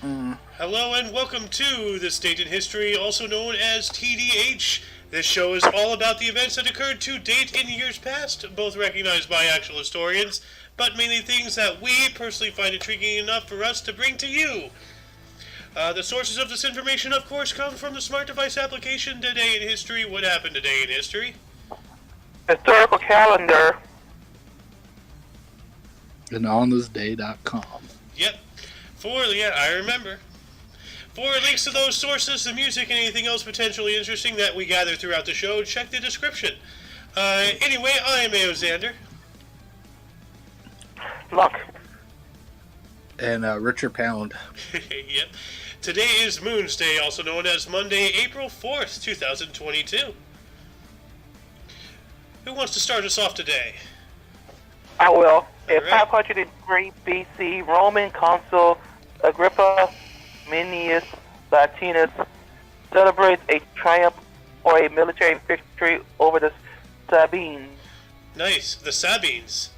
Hello and welcome to This Date in History, also known as TDH. This show is all about the events that occurred to date in years past, both recognized by actual historians, but mainly things that we personally find intriguing enough for us to bring to you. The sources of this information, of course, come from the smart device application Today in History. What happened today in history? Historical calendar. And onthisday.com. Yep. I remember. For links to those sources, the music, and anything else potentially interesting that we gather throughout the show, check the description. Anyway, I am A.O. Xander. Luck. And Richard Pound. Yep. Today is Moon's Day, also known as Monday, April 4th, 2022. Who wants to start us off today? I will. In All right. 503 BC, Roman consul Agrippa Minius Latinus celebrates a triumph or a military victory over the Sabines. Nice. The Sabines.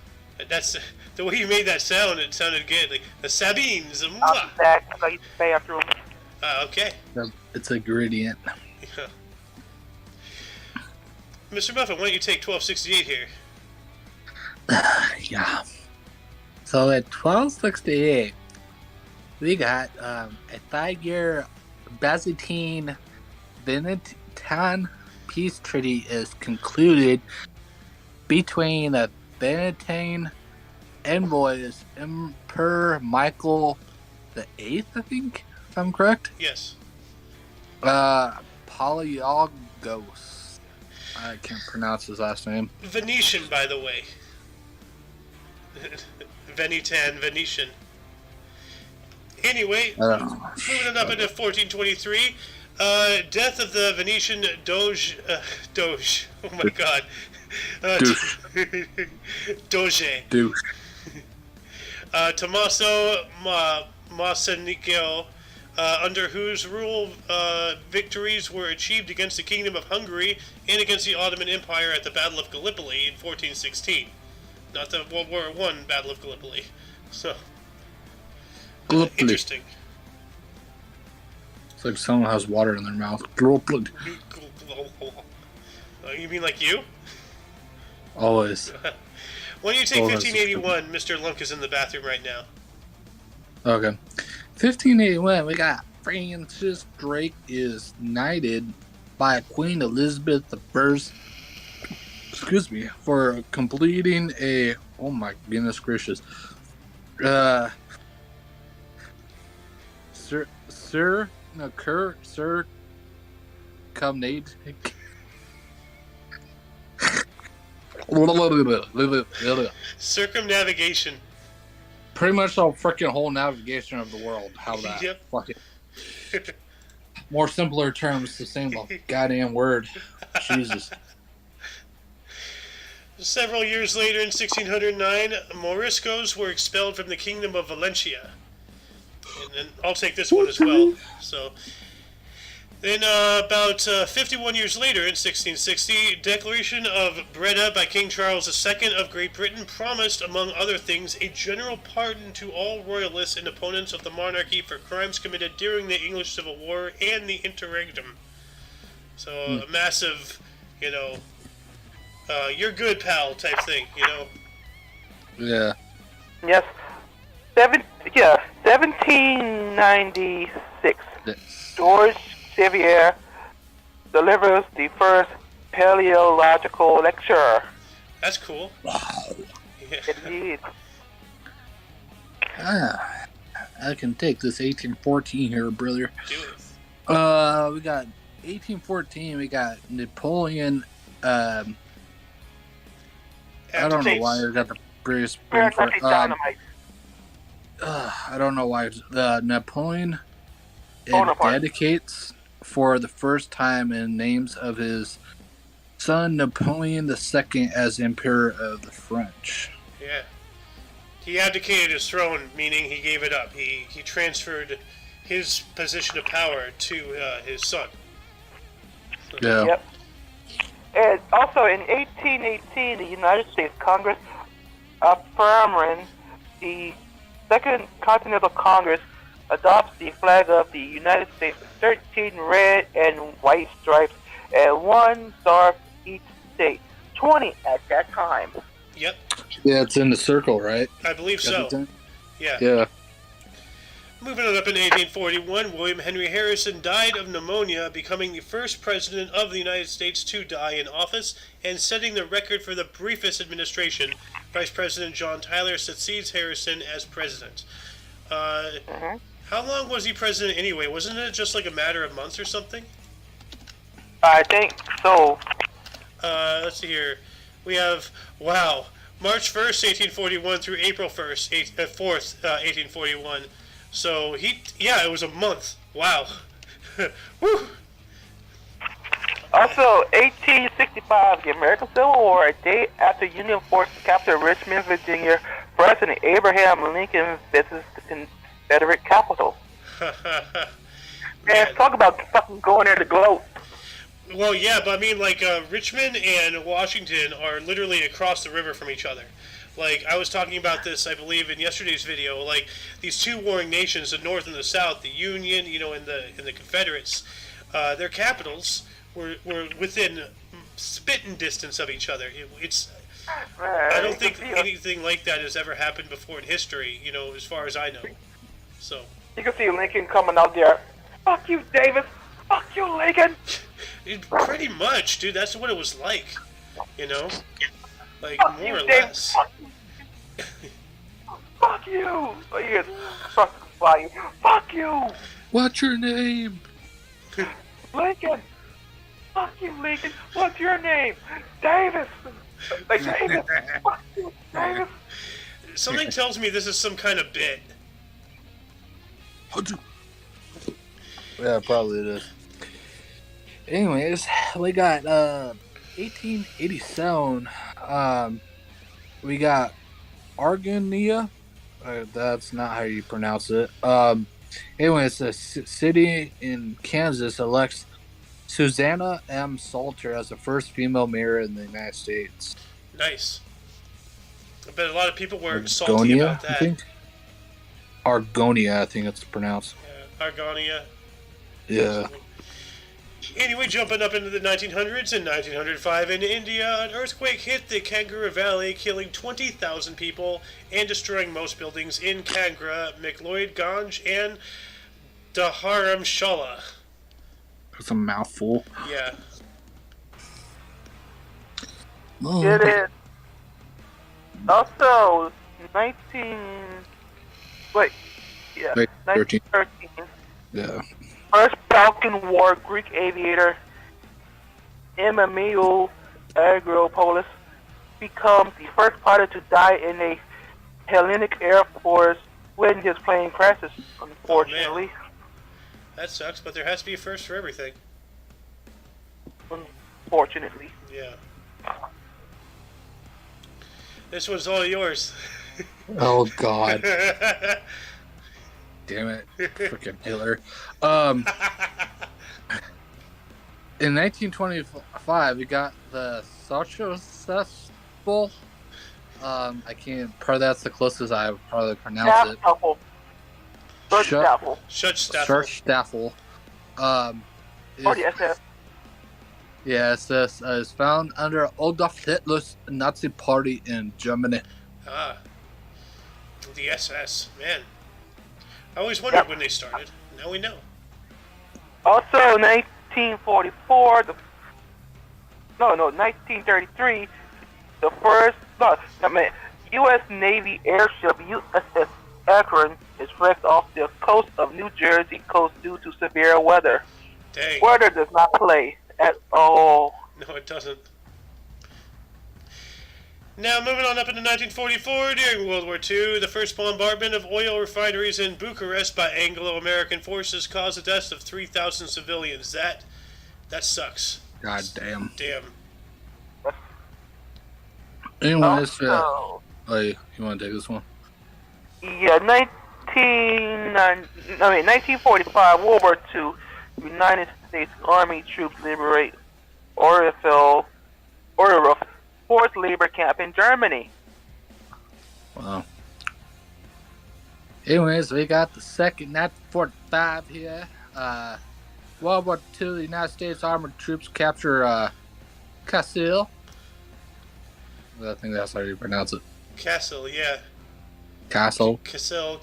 That's the way you made that sound. It sounded good. Like the Sabines. Mwah. That I used to say after him. Okay. It's a gradient. Yeah. Mr. Buffett, why don't you take 1268 here? Yeah. So at 1268, we got a 5-year Byzantine-Venetian peace treaty is concluded between the Venetian envoys Emperor Michael the Eighth, I think, if I'm correct. Yes. Polyolgos. I can't pronounce his last name. Venetian, by the way. Venetian. Anyway, moving it up into 1423, death of the Venetian Doge. Oh my God. Doge. Douche. Tommaso Mocenigo, under whose rule victories were achieved against the Kingdom of Hungary and against the Ottoman Empire at the Battle of Gallipoli in 1416. Not the World War I Battle of Gallipoli. So, interesting. It's like someone has water in their mouth. Gallipoli. You mean like you? Always. Why don't you take 1581? Mr. Lunk is in the bathroom right now. Okay. 1581, we got Francis Drake is knighted by Queen Elizabeth I. Excuse me, for completing a, oh my goodness gracious, Circumnavigation. Pretty much the freaking whole navigation of the world. How that? Yep. Fuck it. More simpler terms, the same goddamn word. Jesus. Several years later, in 1609, Moriscos were expelled from the Kingdom of Valencia. And then I'll take this one as well. So, then about 51 years later, in 1660, Declaration of Breda by King Charles II of Great Britain promised, among other things, a general pardon to all royalists and opponents of the monarchy for crimes committed during the English Civil War and the interregnum. So, a massive, you're good, pal, type thing, Yeah. Yes. 1796. George Sevier delivers the first paleological lecture. That's cool. Wow. Yeah. Indeed. I can take this 1814 here, brother. Do it. We got 1814. We got Napoleon. I don't know why I got the British. Dynamite. I don't know why. Napoleon Bonaparte. dedicates for the first time in names of his son Napoleon II as Emperor of the French. Yeah. He abdicated his throne, meaning he gave it up. He transferred his position of power to his son. Yeah. Yep. And also in 1818, the United States Congress affirmed the Second Continental Congress adopts the flag of the United States with 13 red and white stripes and 1 star for each state. 20 at that time. Yep, Yeah, it's in the circle, right? I believe so. Yeah. Yeah. Moving on up in 1841, William Henry Harrison died of pneumonia, becoming the first president of the United States to die in office and setting the record for the briefest administration. Vice President John Tyler succeeds Harrison as president. How long was he president anyway? Wasn't it just like a matter of months or something? I think so. Let's see here. We have, wow, March 1st, 1841 through April 1st, 4th, 1841. So it was a month. Wow. Woo. Also, 1865, the American Civil War, a day after Union forces captured Richmond, Virginia, President Abraham Lincoln visits the Confederate capital. Man, talk about fucking going there to gloat. Well, yeah, but I mean, like, Richmond and Washington are literally across the river from each other. Like, I was talking about this, I believe, in yesterday's video. Like, these two warring nations, the North and the South, the Union, and the Confederates, their capitals were within spitting distance of each other. I don't think anything like that has ever happened before in history, as far as I know. So you can see Lincoln coming out there. Fuck you, Davis. Fuck you, Lincoln. Pretty much, dude. That's what it was like. Like, fuck more you, or Davis. less. Fuck you. Oh, yes. Fuck flying. Fuck you. What's your name? Lincoln. Fuck you, Lincoln. What's your name? Davis. Like, Davis. Fuck you, Davis. Something tells me this is some kind of bit. Yeah, probably it is. Anyways, we got 1887. We got Argonia. That's not how you pronounce it. Anyways, a city in Kansas elects Susanna M. Salter as the first female mayor in the United States. Nice. I bet a lot of people were salty about that. I think? Argonia, I think it's pronounced. Yeah, Argonia. Yeah. Anyway, jumping up into the 1900s, in 1905 in India, an earthquake hit the Kangra Valley, killing 20,000 people and destroying most buildings in Kangra, McLeodganj, and Dharamshala. That's a mouthful. Yeah. Oh. It is. Also, 1913. Yeah. First Balkan War Greek aviator Emil Agropoulos becomes the first pilot to die in a Hellenic Air Force when his plane crashes, unfortunately. Oh, that sucks, but there has to be a first for everything. Unfortunately. Yeah. This one's all yours. Oh, God. Damn it. Freaking Hitler. In 1925, we got the successful. I can't. Probably that's the closest I would probably pronounce it. Schutzstaffel. Yeah, it says is found under Adolf Hitler's Nazi Party in Germany. Ah, the SS, man. I always wondered when they started. Now we know. Also, 1944, 1933, the first, U.S. Navy airship USS Akron is wrecked off the coast of New Jersey coast due to severe weather. Dang. Weather does not play at all. No, it doesn't. Now, moving on up into 1944, during World War II, the first bombardment of oil refineries in Bucharest by Anglo-American forces caused the deaths of 3,000 civilians. That sucks. God damn. Damn. Anyways, you want to take this one? Yeah, 1945, World War II, United States Army troops liberate Oberhof forced labor camp in Germany. Wow. Anyways, we got the second 1945 here. World War II, the United States Armored Troops capture Casil. I think that's how you pronounce it. Castle, yeah. Castle. Kessel,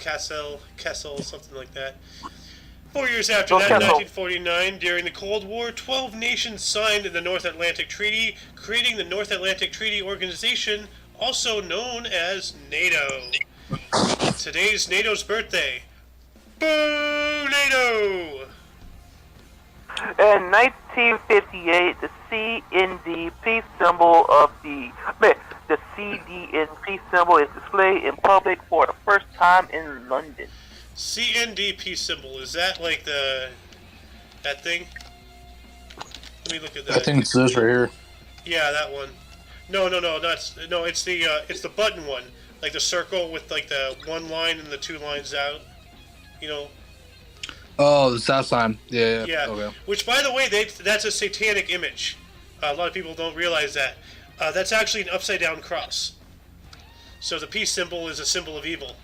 something like that. 4 years after Go that, in Kessel. 1949, during the Cold War, 12 nations signed the North Atlantic Treaty, creating the North Atlantic Treaty Organization, also known as NATO. Today's NATO's birthday. Boo, NATO! In 1958, the CNDP symbol of the CDNP symbol is displayed in public for the first time in London. CNDP symbol, is that like that thing? Let me look at that. I think it's this right here. Yeah, that one. No, it's the button one. Like the circle with like the one line and the two lines out. You know. Oh, the South sign. Yeah. Yeah. Okay. Which, by the way, that's a satanic image. A lot of people don't realize that. That's actually an upside down cross. So the peace symbol is a symbol of evil.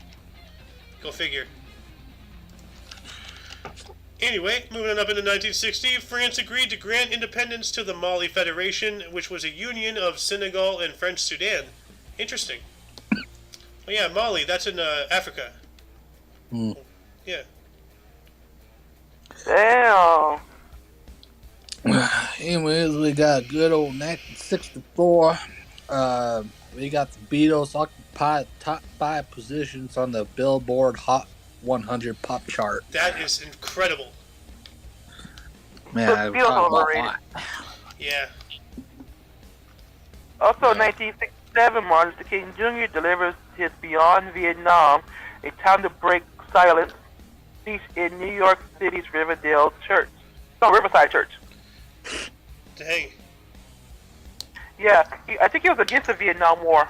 Go figure. Anyway, moving on up into 1960, France agreed to grant independence to the Mali Federation, which was a union of Senegal and French Sudan. Interesting. Oh yeah, Mali, that's in Africa. Yeah. Damn. Anyways, we got good old 1964. We got the Beatles occupy top 5 positions on the Billboard Hot 100 pop chart. That is incredible. Man, The I Beatles talk about overrated. that. Yeah. Also, in 1967, Martin Luther King Jr. delivers his Beyond Vietnam, a time to break silence speech in New York City's Riverside Church. Dang. Yeah, I think he was against the Vietnam War.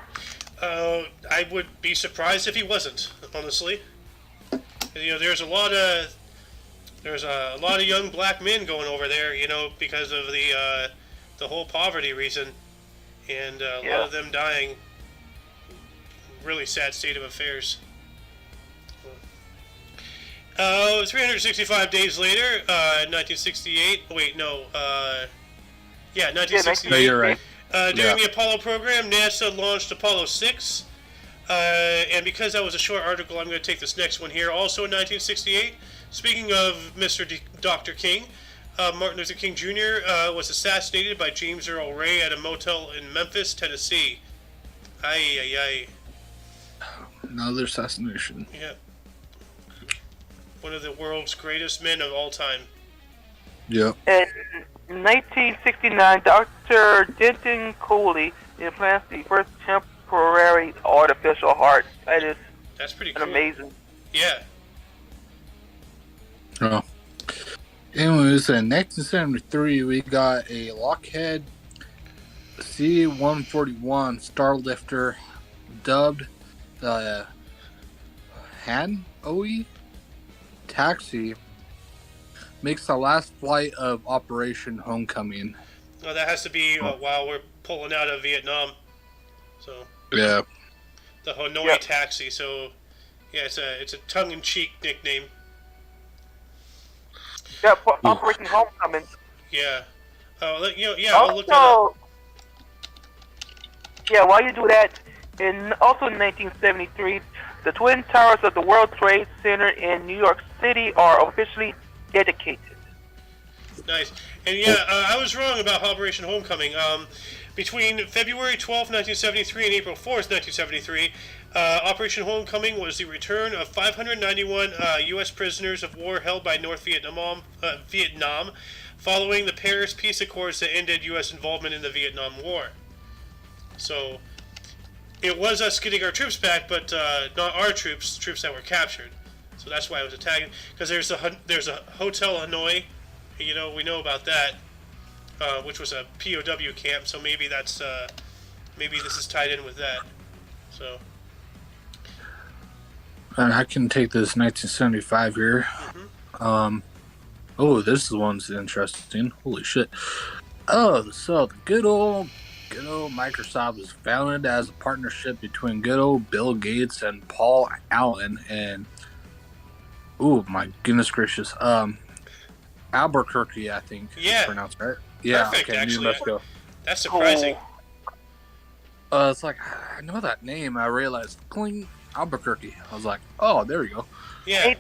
I would be surprised if he wasn't, honestly. You know, there's a lot of young black men going over there, you know, because of the whole poverty reason, and a lot of them dying. Really sad state of affairs. 365 days later, 1968. Wait, no. 1968. No, you're right. During the Apollo program, NASA launched Apollo 6. And because that was a short article, I'm going to take this next one here. Also in 1968, speaking of Dr. King, Martin Luther King Jr. Was assassinated by James Earl Ray at a motel in Memphis, Tennessee. Ay. Another assassination. Yeah. One of the world's greatest men of all time. Yep. In 1969, Dr. Denton Cooley implants the first temporary artificial heart. That's pretty cool. Amazing. Yeah. Oh. Anyways, in 1973, we got a Lockheed C-141 Starlifter dubbed the Han-OE taxi makes the last flight of Operation Homecoming. Oh, that has to be while we're pulling out of Vietnam. So Yeah. the Hanoi taxi. So yeah, it's a tongue-in-cheek nickname. Yeah, Operation Homecoming. Yeah. I'll look that up. Also, yeah, while you do that, also in 1973, the Twin Towers of the World Trade Center in New York City are officially dedicated. Nice. And yeah, I was wrong about Operation Homecoming. Between February 12th, 1973 and April 4th, 1973, Operation Homecoming was the return of 591 U.S. prisoners of war held by North Vietnam following the Paris Peace Accords that ended U.S. involvement in the Vietnam War. So it was us getting our troops back, but not our troops that were captured. So that's why I was attacking. Because there's a Hotel Hanoi, you know, we know about that, which was a POW camp. So maybe that's maybe this is tied in with that. So. And I can take this 1975 here. Oh, this one's interesting. Holy shit. Oh, so the good old Microsoft was founded as a partnership between good old Bill Gates and Paul Allen, and Oh my goodness gracious. Albuquerque, I think. Yeah. It's pronounced right. Yeah. Perfect, Okay. New actually. Mexico. That's surprising. It's like I know that name. I realized cling Albuquerque. I was like, oh, there we go. Yeah.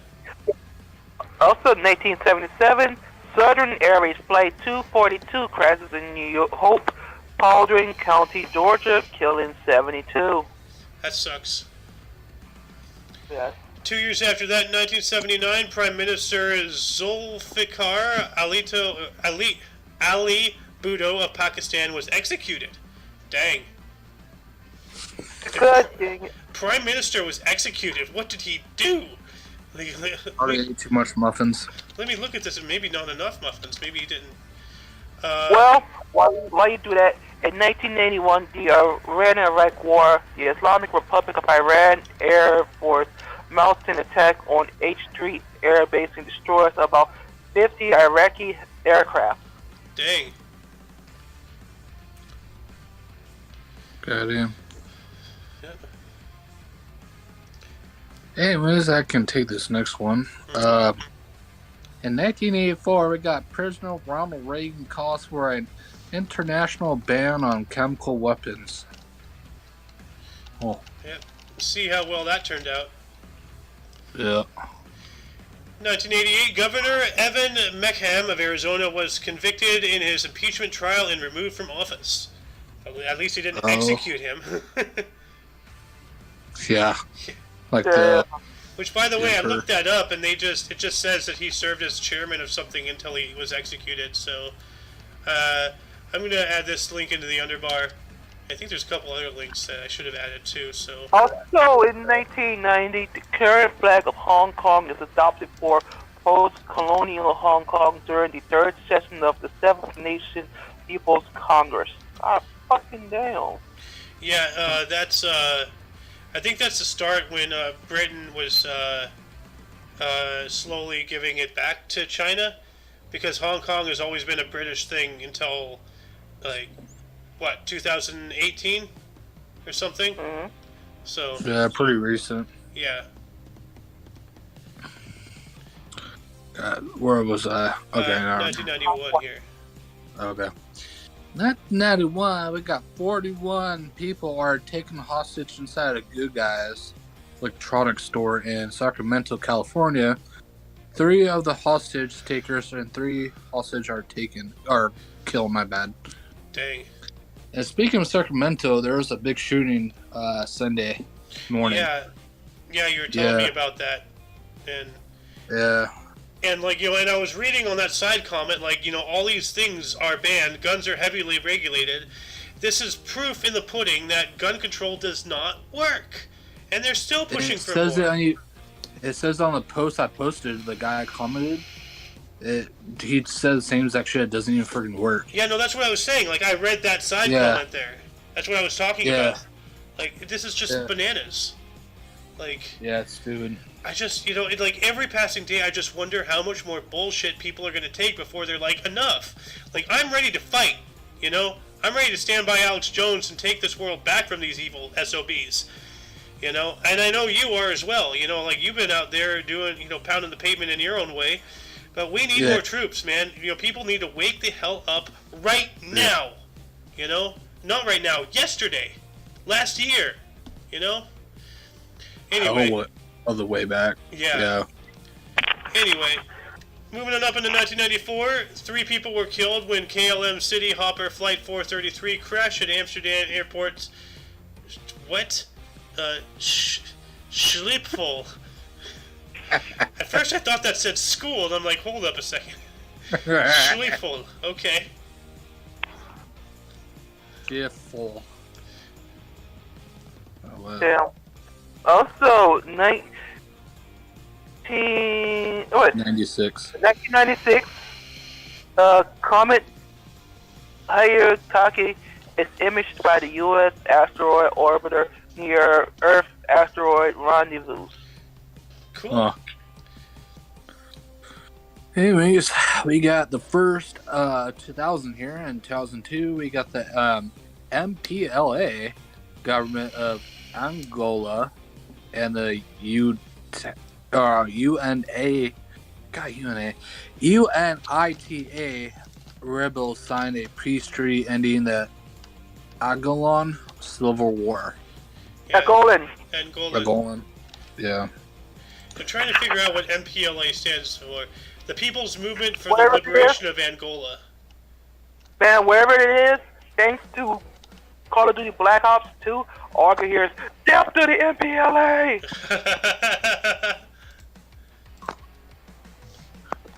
Also, 1977, Southern Airways Flight 242 crashes in New York, Hope, Paulding County, Georgia, killing 72. That sucks. Yes. 2 years after that, in 1979, Prime Minister Zulfikar Ali Bhutto of Pakistan was executed. Dang. Good thing. Prime Minister was executed. What did he do? Probably ate too much muffins. Let me look at this. Maybe not enough muffins. Maybe he didn't. Well, while you do that, in 1981, the Iran-Iraq War, the Islamic Republic of Iran Air Force mounted an attack on H Street Air Base and destroys about 50 Iraqi aircraft. Dang. Goddamn. Yeah. Anyways, I can take this next one. In 1984, we got President Ronald Reagan calls for an international ban on chemical weapons. Oh. Yeah. See how well that turned out. Yeah. 1988, Governor Evan Meckham of Arizona was convicted in his impeachment trial and removed from office. At least he didn't execute him. Yeah. Like the. Which, by the way, I looked that up, and it just says that he served as chairman of something until he was executed. So, I'm gonna add this link into the underbar. I think there's a couple other links that I should have added too. So. Also, in 1990, the current flag of Hong Kong is adopted for post-colonial Hong Kong during the third session of the Seventh Nation People's Congress. God fucking damn. Yeah, that's. I think that's the start when Britain was slowly giving it back to China, because Hong Kong has always been a British thing until, like, what, 2018 or something? Mm-hmm. So. Yeah, pretty recent. Yeah. Where was I? Okay, 1991 here. Okay. 1991, we got 41 people are taken hostage inside a Good Guys electronics store in Sacramento, California. 3 of the hostage takers and 3 hostage are killed, my bad. Dang. And speaking of Sacramento, there was a big shooting Sunday morning. Yeah, you were telling me about that. And yeah. And, like, you know, and I was reading on that side comment, like, you know, all these things are banned, guns are heavily regulated. This is proof in the pudding that gun control does not work. And they're still pushing for more. It says on the post I posted, the guy commented, he said the same exact shit, it doesn't even freaking work. Yeah, no, that's what I was saying. Like, I read that side comment there. That's what I was talking about. Like, this is just bananas. Like... Yeah, it's stupid. I just, you know, like, every passing day, I just wonder how much more bullshit people are going to take before they're like, enough. Like, I'm ready to fight, you know? I'm ready to stand by Alex Jones and take this world back from these evil SOBs, you know? And I know you are as well, you know? Like, you've been out there doing, you know, pounding the pavement in your own way. But we need more troops, man. You know, people need to wake the hell up right now, you know? Not right now, yesterday, last year, you know? Anyway. All the way back. Yeah. Anyway, moving on up into 1994, 3 people were killed when KLM City Hopper Flight 433 crashed at Amsterdam Airport. What? Schiphol. At first I thought that said school, and I'm like, hold up a second. Schiphol. Okay. Schiphol. Oh, wow. Damn. Also, 1996, Comet Hyakutake is imaged by the U.S. asteroid orbiter near Earth asteroid rendezvous. Cool. Anyways, we got the first 2000 here. In 2002, we got the MPLA, government of Angola, and the UNA, God, UNITA rebels signed a peace treaty ending the Agolan Civil War. Yeah. Golan. Agolan. Yeah. I'm trying to figure out what MPLA stands for. The People's Movement for Whatever the Liberation of Angola. Man, wherever it is, thanks to Call of Duty Black Ops 2, all I can hear is, death to the MPLA!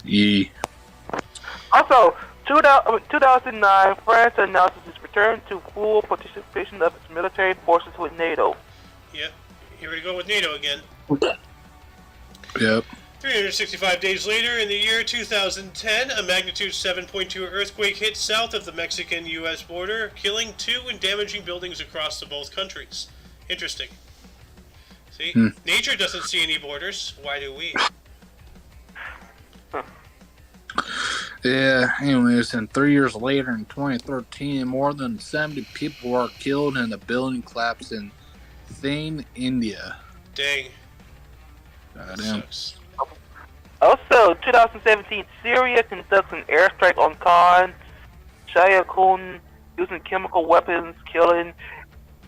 Yee. Also, 2009, France announces its return to full participation of its military forces with NATO. Yep. Here we go with NATO again. Yep. 365 days later, in the year 2010, a magnitude 7.2 earthquake hit south of the Mexican-U.S. border, killing 2 and damaging buildings across the both countries. Interesting. See? Nature doesn't see any borders. Why do we? Yeah, anyways, and 3 years later, in 2013, more than 70 people were killed in a building collapse in Thane, India. Dang. Goddamn. Sucks. Also, 2017, Syria conducts an airstrike on Khan Shaykhun using chemical weapons, killing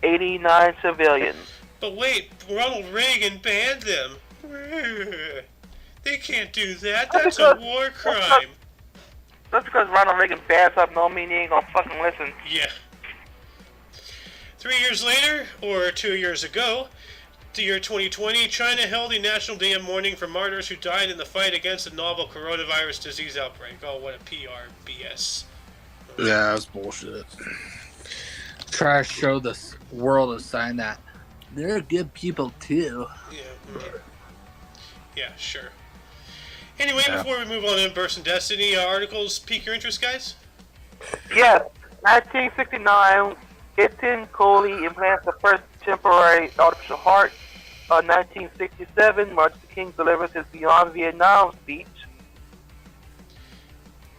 89 civilians. But wait, Ronald Reagan banned them. They can't do that. That's a war crime. Just because Ronald Reagan banned something don't mean he ain't gonna fucking listen. Yeah. 3 years later, or 2 years ago, the year 2020, China held a National Day of Mourning for martyrs who died in the fight against the novel coronavirus disease outbreak. Oh, what a PR BS. Yeah, that's bullshit. Try to show the world a sign that they're good people too. Yeah. Yeah, sure. Anyway, before we move on to Burst and Destiny, articles pique your interest, guys? Yes, 1969, Etienne Coley implants the first temporary artificial heart. 1967, Martin Luther King delivers his Beyond Vietnam speech.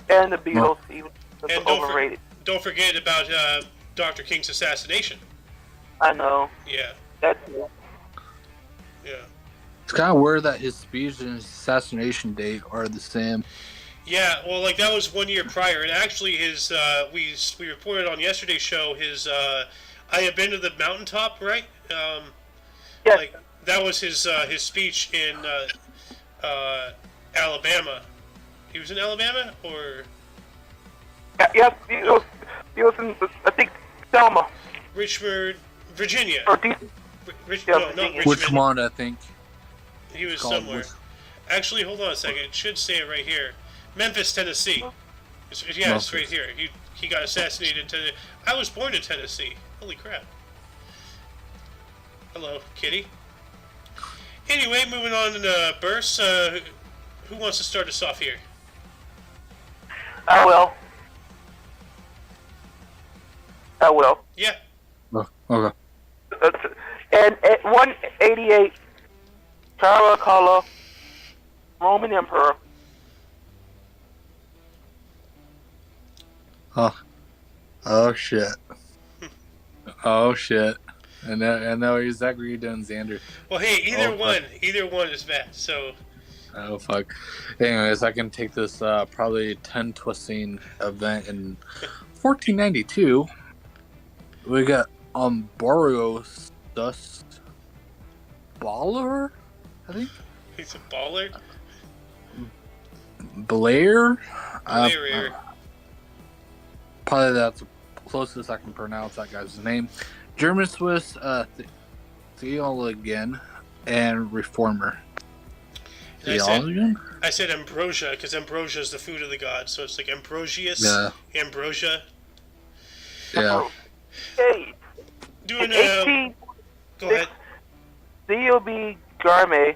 And the Beatles, even And overrated. Don't forget about Dr. King's assassination. I know. Yeah. That's Yeah. It's kind of weird that his speech and his assassination date are the same. Yeah, well, like that was 1 year prior, and actually his we reported on yesterday's show his I have been to the mountaintop, right? yes. Like that was his speech in Alabama. He was in Alabama, or Yes, he was in, I think, Selma. Richmond, Virginia. Or DC. No, not Richmond. Which one, I think? He was called somewhere. Actually, hold on a second. It should say it right here. Memphis, Tennessee. It's right here. He got assassinated in Tennessee. I was born in Tennessee. Holy crap. Hello, kitty. Anyway, moving on to Burst. Who wants to start us off here? I will. Yeah. Oh, okay. And at 188, Caracalla, Roman Emperor. Oh shit. Oh shit. I know exactly what you're doing, Xander. Well, hey, either one is bad. So. Oh fuck. Anyways, I can take this probably 10 twisting event in 1492. We got Boreos Dust Baller, I think. He's a baller. Blair. Blair. Probably that's the closest I can pronounce that guy's name. German Swiss theologian and reformer. Theologian? I said ambrosia because ambrosia is the food of the gods, so it's like ambrosius, ambrosia. Yeah. Hey, Doing in go ahead. D.O.B. Garme,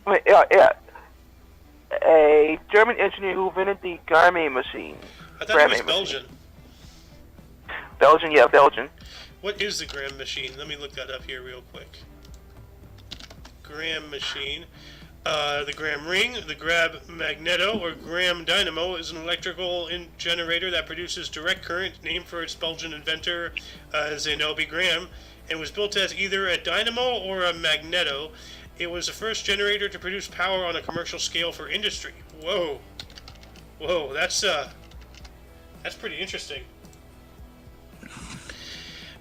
a German engineer who invented the Garme machine. I thought it was Belgian. Belgian. What is the Graham machine? Let me look that up here real quick. Graham machine. The Graham ring, the Graham magneto, or Graham dynamo is an electrical generator that produces direct current, named for its Belgian inventor, Zenobe Graham, and was built as either a dynamo or a magneto, It was the first generator to produce power on a commercial scale for industry. Whoa. Whoa, that's pretty interesting.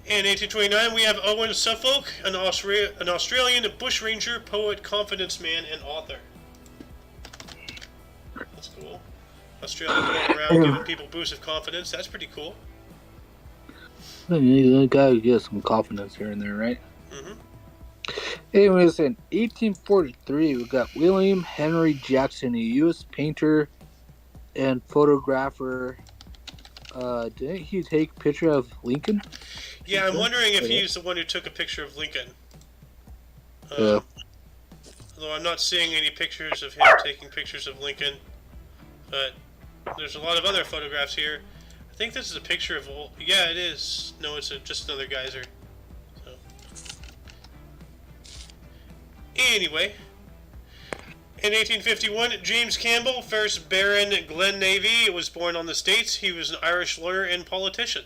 In 1829, we have Owen Suffolk, an Australian bushranger, poet, confidence man, and author. That's cool. Australia going around giving people boosts of confidence. That's pretty cool. You gotta get some confidence here and there, right? Mm-hmm. Anyways, in 1843, we got William Henry Jackson, a U.S. painter and photographer. Didn't he take a picture of Lincoln? Yeah, I'm wondering if he's the one who took a picture of Lincoln. Yeah. Although I'm not seeing any pictures of him taking pictures of Lincoln. But there's a lot of other photographs here. I think this is a picture of... Yeah, it is. No, it's just another geyser. So. Anyway. In 1851, James Campbell, 1st Baron Glenavenny, was born on the States. He was an Irish lawyer and politician.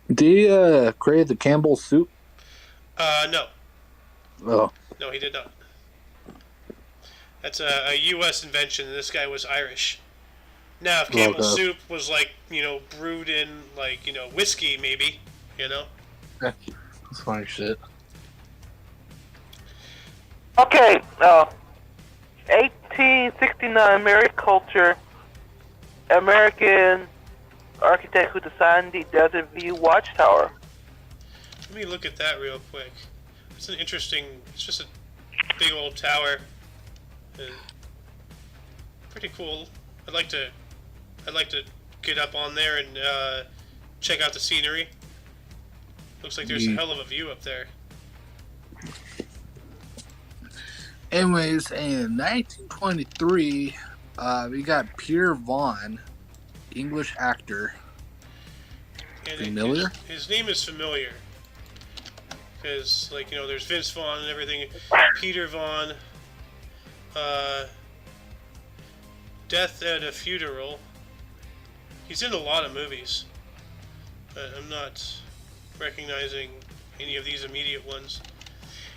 Did he create the Campbell soup? No. Oh. No, he did not. That's a U.S. invention, and this guy was Irish. Now, if Campbell's soup was, like, brewed in, like, whiskey, maybe, That's funny shit. Okay, 1869, Mary Culture, American architect who designed the Desert View Watchtower. Let me look at that real quick. It's an interesting... It's just a big old tower. And pretty cool. I'd like to get up on there and check out the scenery. Looks like there's a hell of a view up there. Anyways, in 1923, we got Peter Vaughan, English actor. And familiar? His name is familiar. Because, like, there's Vince Vaughn and everything. Peter Vaughan. Death at a Funeral. He's in a lot of movies. But I'm not recognizing any of these immediate ones.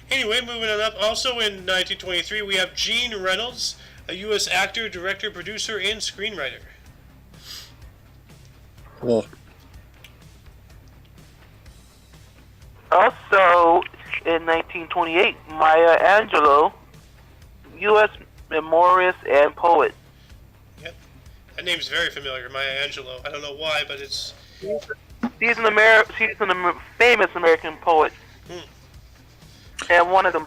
Anyway, moving on up. Also in 1923, we have Gene Reynolds, a U.S. actor, director, producer, and screenwriter. Cool. Also, in 1928, Maya Angelou, U.S. humorist and poet. Yep. That name's very familiar, Maya Angelou. I don't know why, but it's... She's an famous American poet. And one of them...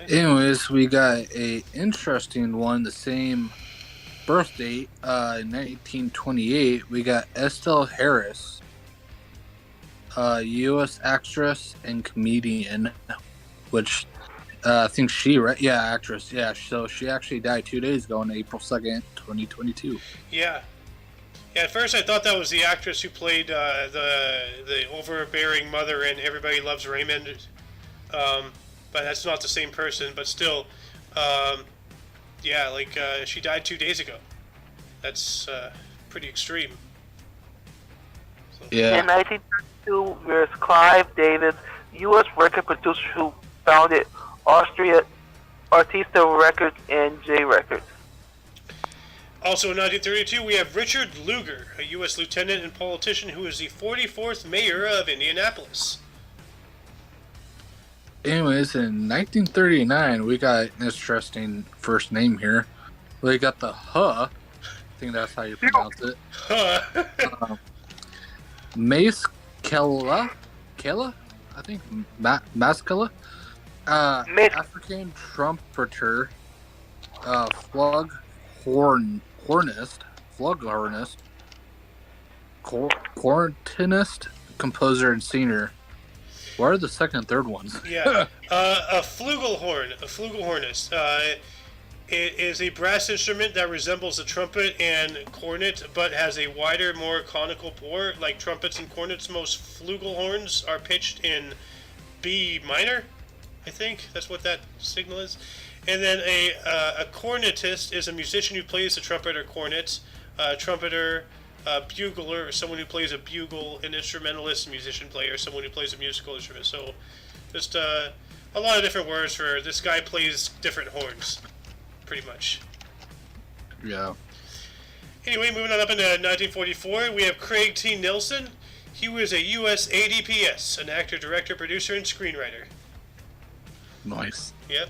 Anyways, we got a interesting one, the same birth date, in 1928. We got Estelle Harris, U.S. actress and comedian, which I think actress. Yeah, so she actually died 2 days ago on April 2nd, 2022. Yeah. Yeah, at first I thought that was the actress who played the overbearing mother in Everybody Loves Raymond, but that's not the same person. But still, she died 2 days ago. That's pretty extreme. So. Yeah. In 1932, there's Clive Davis, U.S. record producer who founded Artista Records and J Records. Also in 1932, we have Richard Lugar, a U.S. lieutenant and politician who is the 44th mayor of Indianapolis. Anyways, in 1939, we got an interesting first name here. We got the I think that's how you pronounce it. Mace Kella, I think, Maskella, African trumpeter, cornetinist, composer, and singer. What are the second and third ones? Yeah, a flugelhornist. It is a brass instrument that resembles a trumpet and cornet, but has a wider, more conical bore. Like trumpets and cornets, most flugelhorns are pitched in B minor. I think that's what that signal is. And then a cornetist is a musician who plays the trumpet or cornet. Trumpeter, a bugler, or someone who plays a bugle, an instrumentalist, musician player, someone who plays a musical instrument. So just a lot of different words for this guy plays different horns, pretty much. Yeah. Anyway, moving on up into 1944, we have Craig T. Nelson. He was a U.S. ADPS, an actor, director, producer, and screenwriter. Nice. Yep.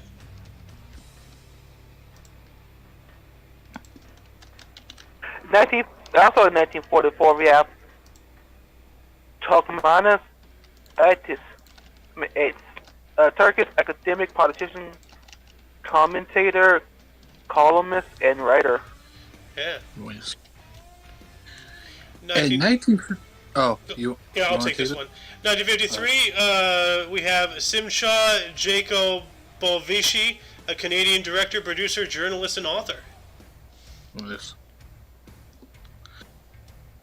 Also in 1944, we have Turkmanis Aitis, a Turkish academic, politician, commentator, columnist, and writer. Yeah. Nice. 19... And 19... Oh, you... Yeah, I'll you take this it? one. 1953, we have Simcha Jacobovici, a Canadian director, producer, journalist, and author. Nice.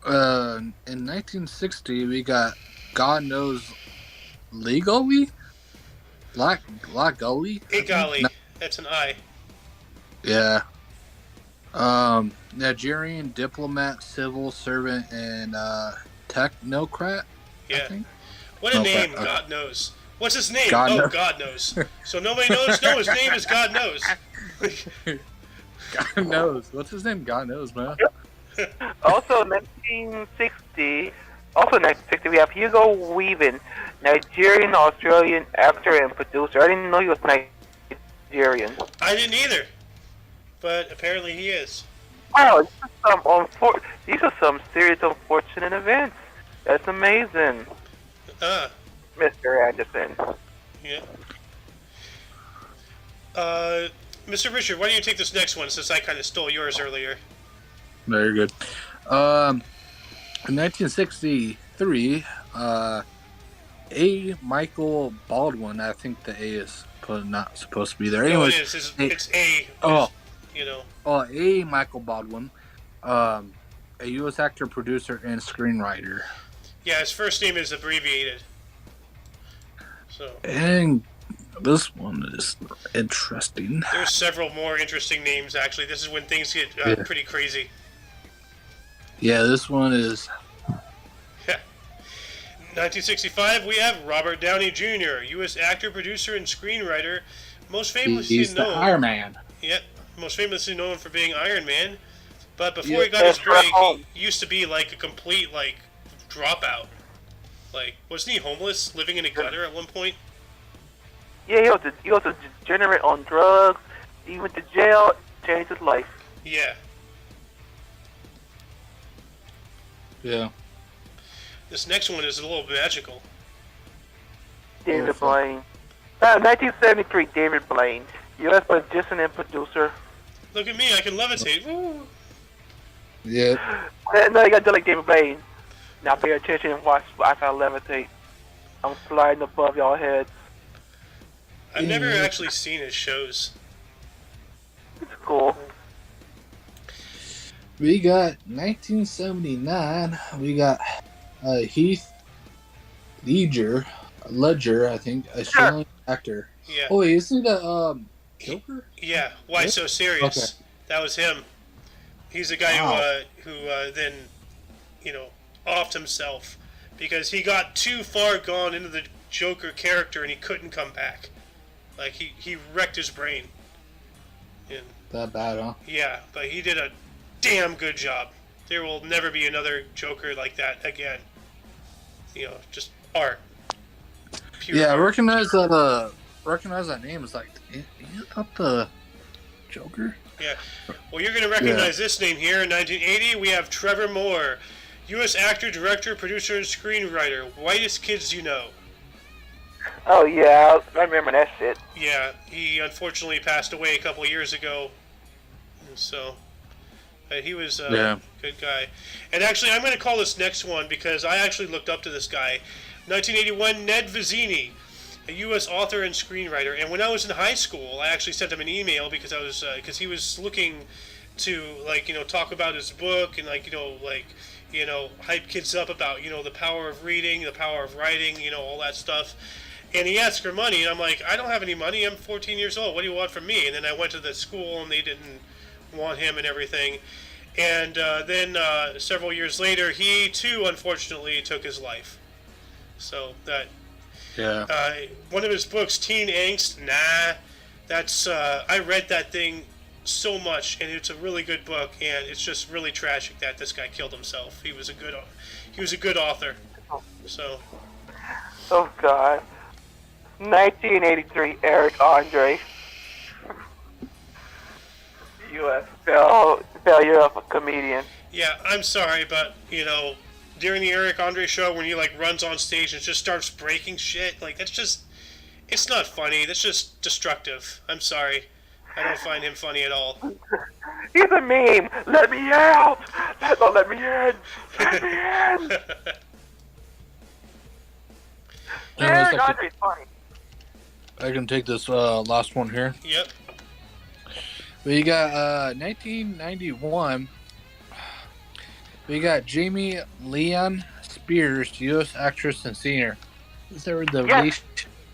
In 1960, we got God Knows Legally? Legally? Igali. That's an I. Yeah. Nigerian diplomat, civil servant, and technocrat. I Yeah. think. What a Okay, name, okay. God knows. What's his name? God knows. God knows. So nobody knows? No, his name is God knows. God knows. What's his name? God knows, man. Also 1960, we have Hugo Weaving, Nigerian Australian actor and producer. I didn't know he was Nigerian. I didn't either. But apparently he is. Wow, these are some serious unfortunate events. That's amazing, Mr. Anderson. Yeah. Mr. Richard, why don't you take this next one since I kind of stole yours earlier? Very good. In 1963, A. Michael Baldwin. I think the A is not supposed to be there. No, Anyways, it is. It's A. Oh. You know. A. Michael Baldwin, a U.S. actor, producer, and screenwriter. Yeah, his first name is abbreviated. So. And this one is interesting. There's several more interesting names, actually. This is when things get pretty crazy. Yeah, this one is... 1965, we have Robert Downey Jr., U.S. actor, producer, and screenwriter, most famously He's the known... Iron Man. Yep, most famously known for being Iron Man. But before Yep. he got his That's break, right. he used to be like a complete, like, dropout. Like, wasn't he homeless, living in a gutter at one point? Yeah, he was a degenerate on drugs. He went to jail, changed his life. Yeah. Yeah. This next one is a little magical. David Blaine. 1973, David Blaine, U.S. magician and producer. Look at me, I can levitate. Woo! Yeah. No, you gotta do like David Blaine. Now pay attention and watch as I levitate. I'm sliding above y'all heads. I've never actually seen his shows. It's cool. We got 1979. We got Heath Ledger, I think, a Australian actor. Yeah. Oh, wait, isn't he the Joker? Yeah. Why so serious? Okay. That was him. He's the guy Wow. who then, offed himself because he got too far gone into the Joker character and he couldn't come back. Like he wrecked his brain. And That bad, huh? yeah, but he did a damn good job. There will never be another Joker like that again. Just art. Pure Yeah, I art. recognize that name. It's like, is that the Joker? Yeah. Well, you're going to recognize this name here. In 1980, we have Trevor Moore, U.S. actor, director, producer, and screenwriter. Whitest Kids You Know. Oh yeah, I remember that shit. Yeah, he unfortunately passed away a couple years ago. And so, he was a good guy. And actually, I'm going to call this next one because I actually looked up to this guy. 1981, Ned Vizzini, a U.S. author and screenwriter. And when I was in high school, I actually sent him an email because I was because he was looking to talk about his book and hype kids up about the power of reading, the power of writing, all that stuff. And he asked for money, and I'm like, I don't have any money. I'm 14 years old. What do you want from me? And then I went to the school, and they didn't want him and everything. And then several years later, he too, unfortunately, took his life. So that one of his books, Teen Angst, that's I read that thing so much, and it's a really good book, and it's just really tragic that this guy killed himself. He was a good author. So. Oh God. 1983, Eric Andre. U.S. failure of a comedian. Yeah, I'm sorry, but during the Eric Andre show, when he runs on stage and just starts breaking shit, it's not funny. That's just destructive. I'm sorry, I don't find him funny at all. He's a meme. Let me out. Don't let me in. Let me in. Eric Andre's funny. I can take this last one here. Yep. We got 1991. We got Jamie Leon Spears, U.S. actress and singer. Is there the relation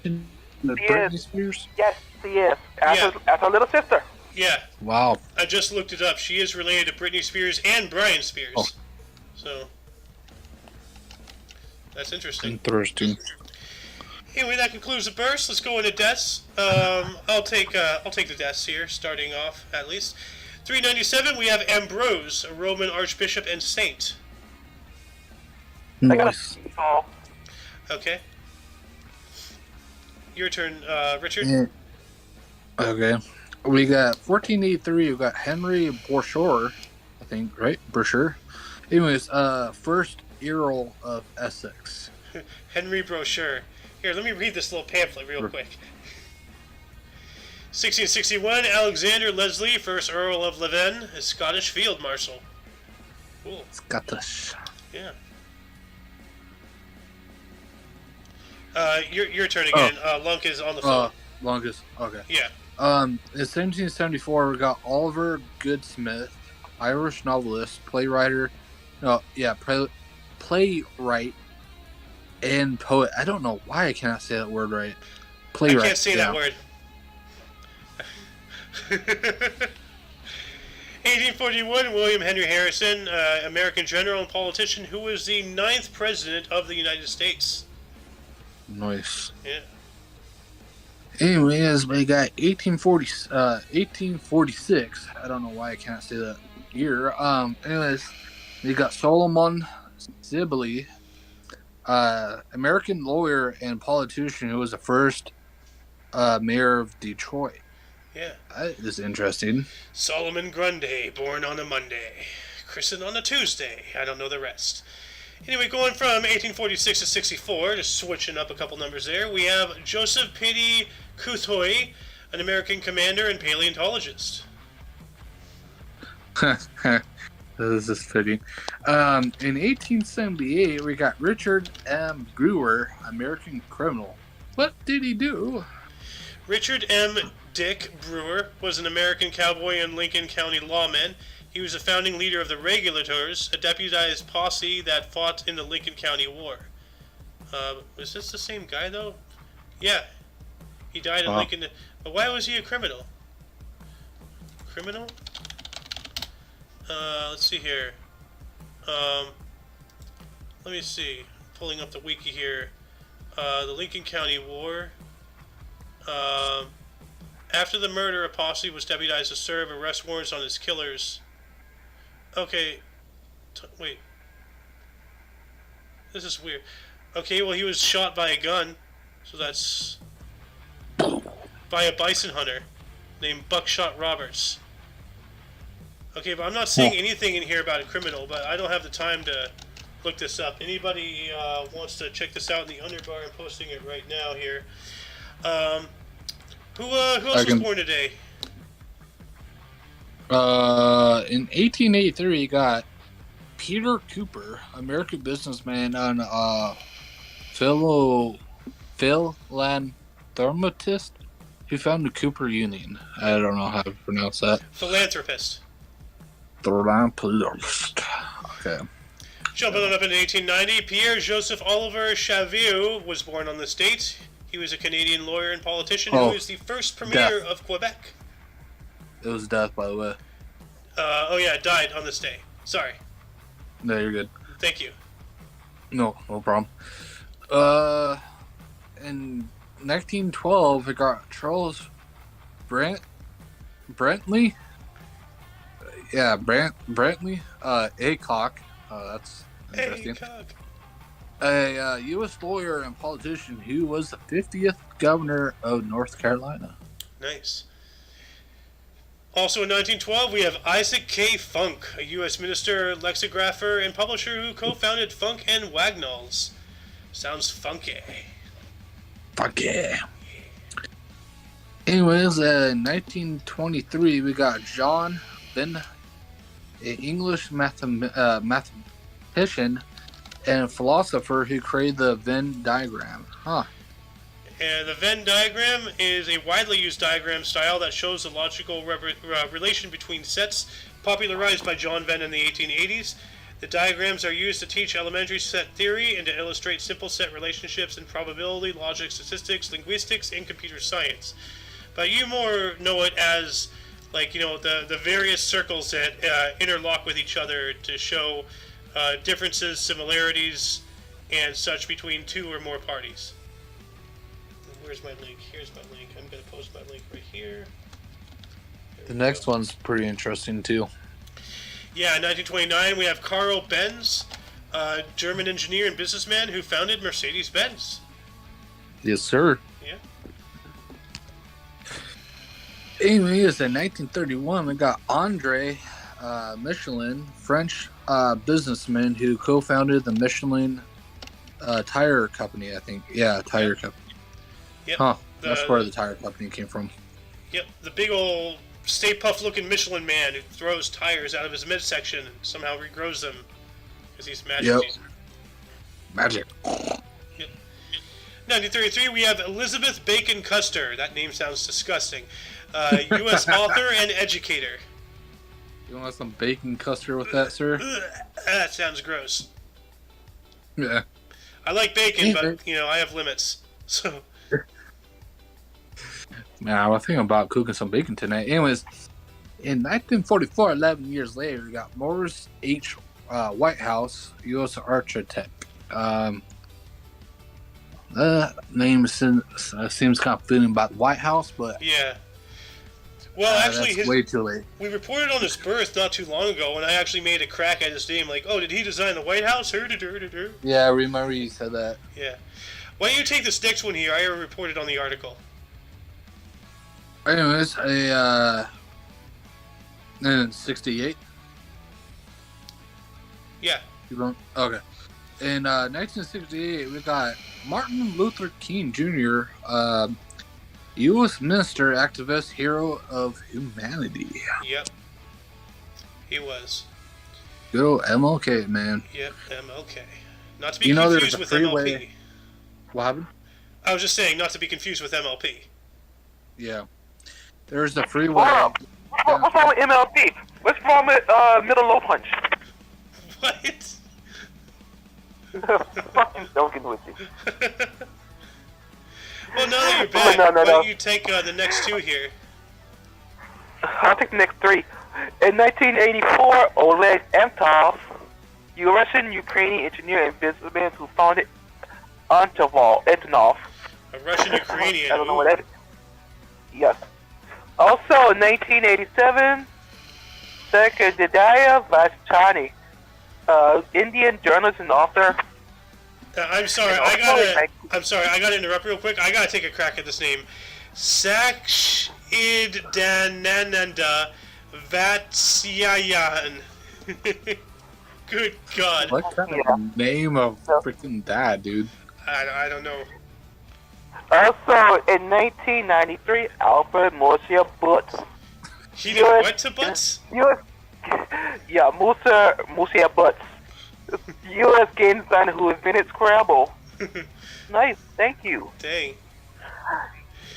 to Britney Spears? Yes, she is. As her little sister. Yeah. Wow. I just looked it up. She is related to Britney Spears and Brian Spears. Oh. So that's interesting. Interesting. Anyway, that concludes the burst. Let's go into deaths. I'll take the deaths here, starting off at least. 397. We have Ambrose, a Roman archbishop and saint. Nice. Okay. Your turn, Richard. Yeah. Okay. We got 1483. We got Henry Brochure, I think, right? Brochure. Anyways, first Earl of Essex. Henry Brochure. Here, let me read this little pamphlet real quick. 1661, Alexander Leslie, first Earl of Leven, a Scottish field marshal. Cool. Scottish. Yeah. Your turn again. Lunk is on the phone. Longest. Okay. Yeah. In 1774, we got Oliver Goldsmith, Irish novelist, playwright, and poet. I don't know why I cannot say that word right. Playwright. I can't say that word. 1841, William Henry Harrison, American general and politician who was the 9th president of the United States. Nice. Yeah. Anyways, we got 1846. I don't know why I can't say that year. Anyways, we got Solomon Sibley, American lawyer and politician who was the first mayor of Detroit. Yeah. That is interesting. Solomon Grundy, born on a Monday, christened on a Tuesday. I don't know the rest. Anyway, going from 1846 to 64, just switching up a couple numbers there, we have Joseph Petit Coutoy, an American commander and paleontologist. This is fitting. In 1878, we got Richard M. Brewer, American criminal. What did he do? Richard M. Dick Brewer was an American cowboy and Lincoln County lawman. He was a founding leader of the Regulators, a deputized posse that fought in the Lincoln County War. Is this the same guy, though? Yeah. He died in Lincoln. But why was he a criminal? Criminal? Let's see here. Let me see. Pulling up the wiki here. The Lincoln County War. After the murder, a posse was deputized to serve arrest warrants on his killers. Okay. Wait. This is weird. Okay, well, he was shot by a gun. So that's... by a bison hunter named Buckshot Roberts. Okay, but I'm not seeing anything in here about a criminal, but I don't have the time to look this up. Anybody wants to check this out in the underbar? I'm posting it right now here. Who else was born today? In 1883, you got Peter Cooper, American businessman and philanthropist who founded Cooper Union. I don't know how to pronounce that. Philanthropist. Philanthropist. Okay. Jumping on up in 1890, Pierre-Joseph Oliver Chavieux was born on this date. He was a Canadian lawyer and politician who was the first premier of Quebec. It was death, by the way. Oh yeah, died on this day. Sorry. No, you're good. Thank you. No problem. In 1912, we got Charles Brantley. Yeah, Brantley. Aycock. That's Hey, interesting. cock. A U.S. lawyer and politician who was the 50th governor of North Carolina. Nice. Also in 1912, we have Isaac K. Funk, a U.S. minister, lexicographer, and publisher who co-founded Funk and Wagnalls. Sounds funky. Fuck yeah. Anyways, in 1923, we got John Venn, an English mathematician and philosopher who created the Venn diagram. Huh. And the Venn diagram is a widely used diagram style that shows the logical relation between sets, popularized by John Venn in the 1880s. The diagrams are used to teach elementary set theory and to illustrate simple set relationships in probability, logic, statistics, linguistics, and computer science. But you more know it as, like, the various circles that interlock with each other to show differences, similarities, and such between two or more parties. Where's my link? Here's my link. I'm going to post my link right here. The next one's pretty interesting too. Yeah, in 1929 we have Carl Benz, German engineer and businessman who founded Mercedes-Benz. Yes, sir. Yeah. Anyways, in 1931, we got Andre Michelin, French businessman who co-founded the Michelin tire company, I think. Yeah, tire company. Yep. Huh. That's where the tire company came from. Yep, the big old Stay Puft looking Michelin man who throws tires out of his midsection and somehow regrows them because he's magic. Yep. Magic. Yep. 1933, we have Elizabeth Bacon Custer. That name sounds disgusting. U.S. author and educator. You want some bacon custard with that, sir? That sounds gross. Yeah. I like bacon, but, I have limits. So... Man, I was thinking about cooking some bacon tonight. Anyways, in 1944, 11 years later, we got Morris H. Whitehouse, U.S. architect. Name seems kind of fitting about the White House, but yeah. Well, actually, that's way too late. We reported on his birth not too long ago, and I actually made a crack at his name, like, oh, did he design the White House? Yeah, I remember you said that. Yeah. Why don't you take this next one here? I already reported on the article. Anyways, in 68. Yeah. Okay. In 1968, we got Martin Luther King Jr., U.S. minister, activist, hero of humanity. Yep. He was. Good old MLK, man. Yep, MLK. Not to be confused with MLP. What happened? I was just saying, not to be confused with MLP. Yeah. There's the freeway. What's wrong with MLP? What's wrong with middle low punch? What? Fucking joking with you. Well, now that you're back, why don't you take the next two here? I'll take the next three. In 1984, Oleg Antov, a Russian-Ukrainian engineer and businessman who founded Antonov. A Russian-Ukrainian. I don't know what that is. Yes. Also, in 1987, Sekadidaya Vashchani, Indian journalist and author. I'm sorry, I gotta interrupt real quick. I gotta take a crack at this name. Sakshiddananda Vatsyayan. Good God. What kind of name of freaking that, dude? I don't know. Also, in 1993, Alfred Morsia Butts. He did what to Butts? Yeah, Morsia Butts. U.S. game designer who invented Scrabble. Nice, thank you. Dang.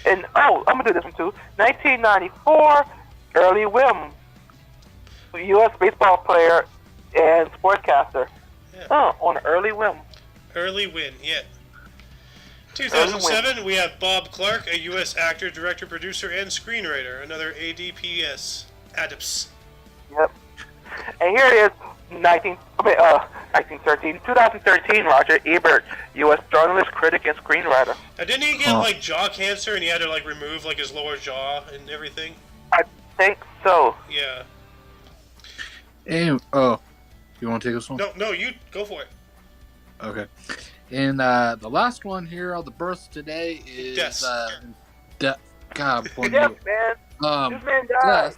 And, I'm going to do this one too. 1994, Early Wim. U.S. baseball player and sportscaster. Yeah. On Early Wim. Early win, yeah. 2007, we have Bob Clark, a U.S. actor, director, producer, and screenwriter. Another ADPS. ADPS. Yep. And here it is, 2013, Roger Ebert, U.S. journalist, critic, and screenwriter. Now, didn't he get like jaw cancer and he had to like remove like his lower jaw and everything? I think so. Yeah. And you want to take this one? No, you go for it. Okay. And the last one here on the births today is God, I'm Yes, man. This man died.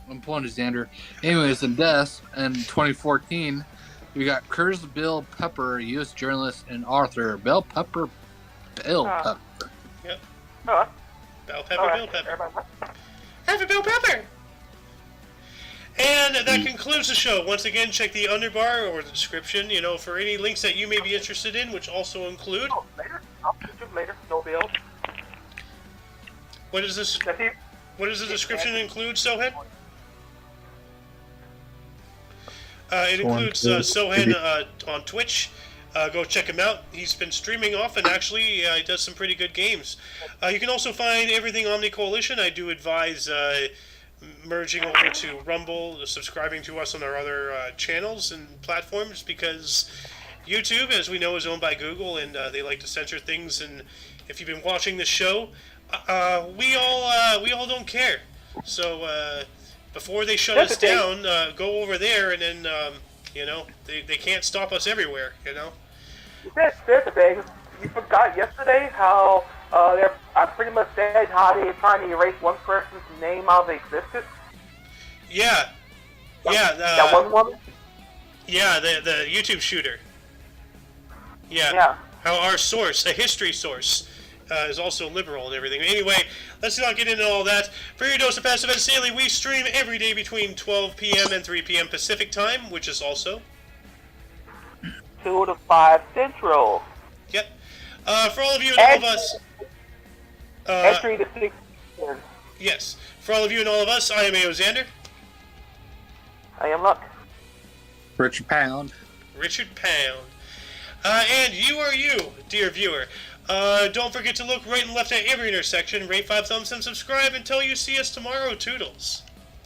I'm pulling to Xander. Anyways, in deaths in 2014, we got Curtis Bill Pepper, U.S. journalist and author. Bill Pepper. Yep. Uh, Bill Pepper. Have a Bill Pepper. And that concludes the show. Once again, check the underbar or the description, for any links that you may be interested in, which also include. Oh, later. I'll YouTube later. No bill. What does the description include, Sohan? It includes Sohan on Twitch. Go check him out. He's been streaming often, actually. He does some pretty good games. You can also find everything Omni Coalition. I do advise merging over to Rumble, subscribing to us on our other channels and platforms, because YouTube, as we know, is owned by Google, and they like to censor things. And if you've been watching this show, we all don't care. So before they shut us down, go over there, and then they can't stop us everywhere. That's the thing. You forgot yesterday how I pretty much said how they're trying to erase one person's name out of existence. Yeah. That one woman. Yeah, the YouTube shooter. Yeah. How our source, a history source, is also liberal and everything. Anyway, let's not get into all that. For your dose of passive and Staley, we stream every day between 12 p.m. and 3 p.m. Pacific time, which is also 2 to 5 Central. Yep. For all of you and all of us. Entry to 6. Yes. For all of you and all of us, I am A.O. Xander. I am Luck. Richard Pound. And you are you, dear viewer. Don't forget to look right and left at every intersection, rate 5 thumbs and subscribe until you see us tomorrow. Toodles.